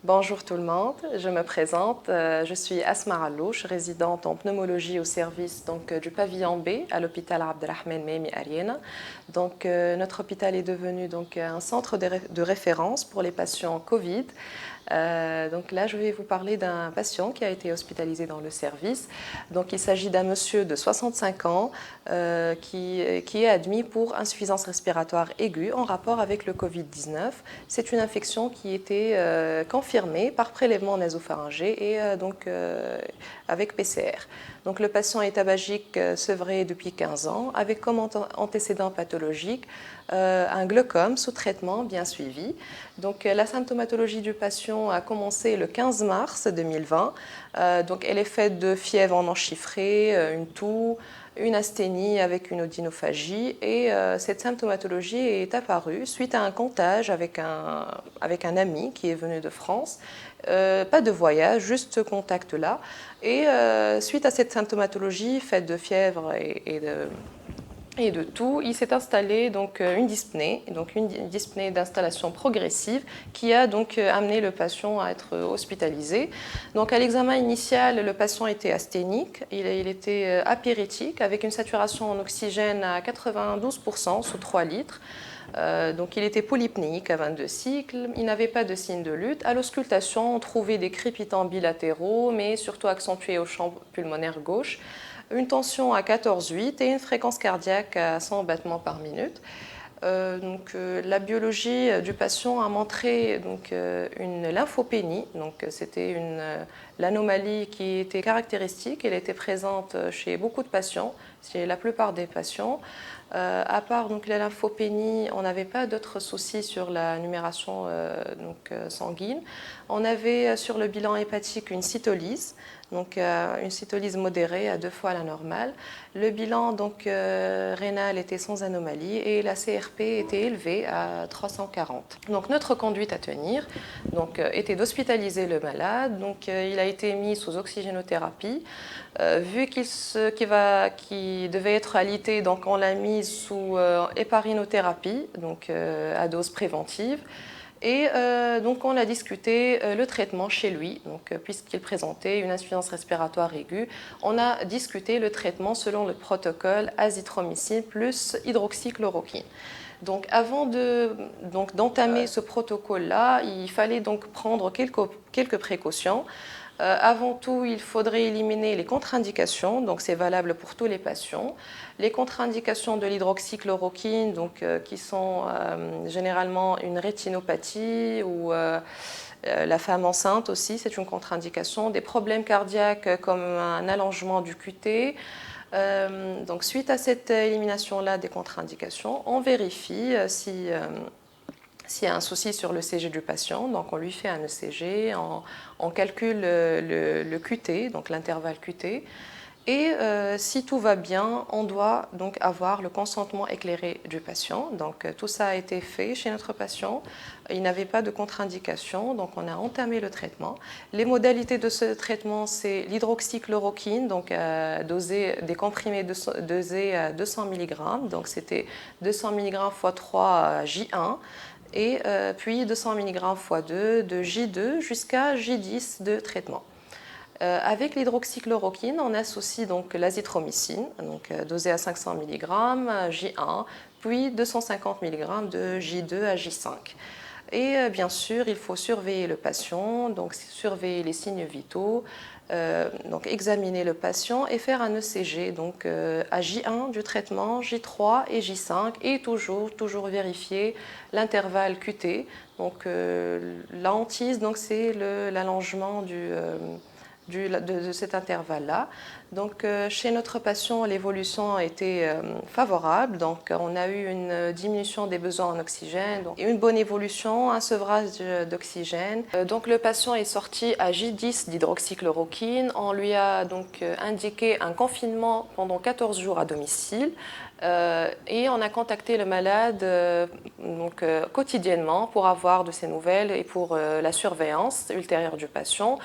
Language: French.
Bonjour tout le monde, je me présente, je suis Asma Allouche, résidente en pneumologie au service du pavillon B à l'hôpital Abdelrahman Mehmi Ariena. Notre hôpital est devenu un centre de référence pour les patients Covid. Là, je vais vous parler d'un patient qui a été hospitalisé dans le service. Il s'agit d'un monsieur de 65 ans qui est admis pour insuffisance respiratoire aiguë en rapport avec le Covid-19. C'est une infection qui était confirmée par prélèvement nasopharyngé et avec PCR. Le patient est tabagique sevré depuis 15 ans avec comme antécédent pathologique un glaucome sous traitement bien suivi. La symptomatologie du patient a commencé le 15 mars 2020. Elle est faite de fièvre non chiffrée, une toux, une asthénie avec une odynophagie et cette symptomatologie est apparue suite à un comptage avec un ami qui est venu de France. Pas de voyage, juste ce contact-là. Et suite à cette symptomatologie faite de fièvre et de tout, il s'est installé une dyspnée d'installation progressive qui a amené le patient à être hospitalisé. À l'examen initial, le patient était asthénique, il était apyrétique avec une saturation en oxygène à 92% sous 3 litres. Il était polypnéique à 22 cycles, il n'avait pas de signe de lutte. À l'auscultation, on trouvait des crépitants bilatéraux, mais surtout accentués au champ pulmonaire gauche, une tension à 14,8 et une fréquence cardiaque à 100 battements par minute. La biologie du patient a montré une lymphopénie. C'était l'anomalie qui était caractéristique. Elle était présente chez beaucoup de patients, chez la plupart des patients. À part la lymphopénie, on n'avait pas d'autres soucis sur la numération sanguine. On avait sur le bilan hépatique une cytolyse, une cytolyse modérée à 2 fois la normale. Le bilan rénal était sans anomalie et la CRP était élevée à 340. Notre conduite à tenir était d'hospitaliser le malade. Il a été mis sous oxygénothérapie. Vu qu'il devait être alité, on l'a mis sous héparinothérapie, à dose préventive. Et on a discuté le traitement chez lui, puisqu'il présentait une insuffisance respiratoire aiguë. On a discuté le traitement selon le protocole azithromycine plus hydroxychloroquine. Avant d'entamer ce protocole-là, il fallait prendre quelques précautions. Avant tout, il faudrait éliminer les contre-indications, c'est valable pour tous les patients. Les contre-indications de l'hydroxychloroquine, qui sont généralement une rétinopathie ou la femme enceinte aussi, c'est une contre-indication. Des problèmes cardiaques comme un allongement du QT. Suite à cette élimination-là des contre-indications, on vérifie s'il y a un souci sur le CG du patient, on lui fait un ECG, on calcule le QT, l'intervalle QT. Et si tout va bien, on doit avoir le consentement éclairé du patient. Tout ça a été fait chez notre patient. Il n'avait pas de contre-indication, on a entamé le traitement. Les modalités de ce traitement, c'est l'hydroxychloroquine, des comprimés dosés à 200 mg. C'était 200 mg x 3 J1 et puis 200 mg x 2 de J2 jusqu'à J10 de traitement. Avec l'hydroxychloroquine, on associe l'azithromycine, dosée à 500 mg, J1, puis 250 mg de J2 à J5. Et bien sûr, il faut surveiller le patient, surveiller les signes vitaux, examiner le patient et faire un ECG à J1 du traitement, J3 et J5 et toujours vérifier l'intervalle QT. La hantise, c'est l'allongement de cet intervalle-là. Chez notre patient, l'évolution a été favorable. On a eu une diminution des besoins en oxygène, une bonne évolution, un sevrage d'oxygène. Le patient est sorti à J10 d'hydroxychloroquine. On lui a indiqué un confinement pendant 14 jours à domicile. Et on a contacté le malade quotidiennement pour avoir de ses nouvelles et pour la surveillance ultérieure du patient.